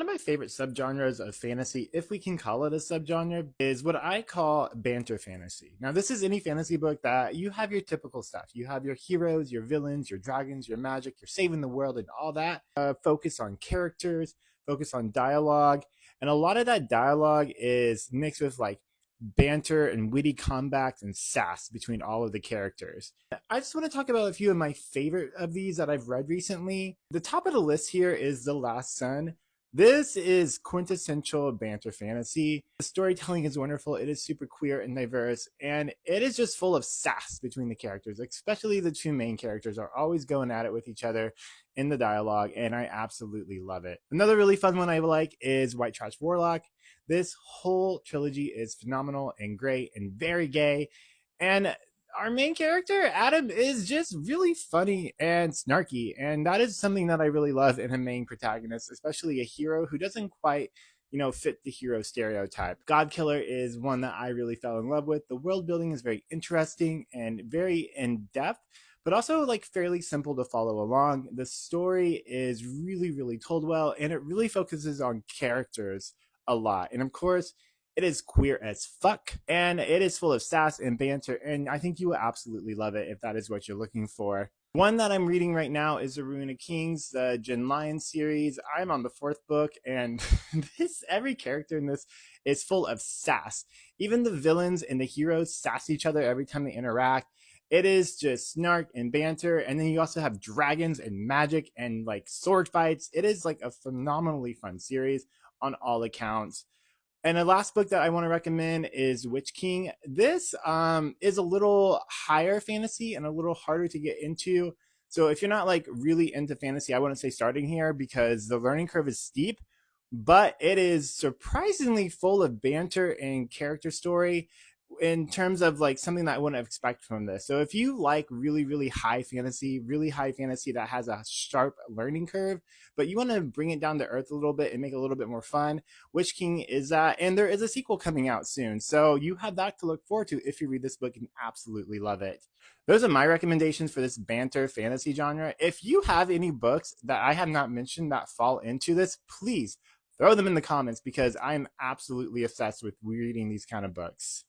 One of my favorite subgenres of fantasy, if we can call it a subgenre, is what I call banter fantasy. Now, this is any fantasy book that you have your typical stuff. You have your heroes, your villains, your dragons, your magic, you're saving the world, and all that. Focus on characters, focus on dialogue, and a lot of that dialogue is mixed with like banter and witty comebacks and sass between all of the characters. I just want to talk about a few of my favorite of these that I've read recently. The top of the list here is The Last Sun. This is quintessential banter fantasy. The storytelling is wonderful. It is super queer and diverse, and it is just full of sass between the characters, especially the two main characters are always going at it with each other in the dialogue, and I absolutely love it. Another really fun one I like is White Trash Warlock. This whole trilogy is phenomenal and great and very gay, and our main character, Adam, is just really funny and snarky. And that is something that I really love in a main protagonist, especially a hero who doesn't quite, fit the hero stereotype. Godkiller is one that I really fell in love with. The world building is very interesting and very in depth, but also like fairly simple to follow along. The story is really, really told well, and it really focuses on characters a lot. And of course, it is queer as fuck, and it is full of sass and banter, and I think you will absolutely love it if that is what you're looking for. One that I'm reading right now is The Ruin of Kings, the Jen Lion series. I'm on the fourth book, and every character in this is full of sass. Even the villains and the heroes sass each other every time they interact. It is just snark and banter, and then you also have dragons and magic and like sword fights. It is like a phenomenally fun series on all accounts. And the last book that I want to recommend is Witch King. This is a little higher fantasy and a little harder to get into. So if you're not like really into fantasy, I wouldn't say starting here because the learning curve is steep, but it is surprisingly full of banter and character story in terms of like something that I wouldn't expect from this. So if you like really, really high fantasy that has a sharp learning curve, but you want to bring it down to earth a little bit and make it a little bit more fun, Witch King is that. And there is a sequel coming out soon. So you have that to look forward to if you read this book and absolutely love it. Those are my recommendations for this banter fantasy genre. If you have any books that I have not mentioned that fall into this, please throw them in the comments because I'm absolutely obsessed with reading these kind of books.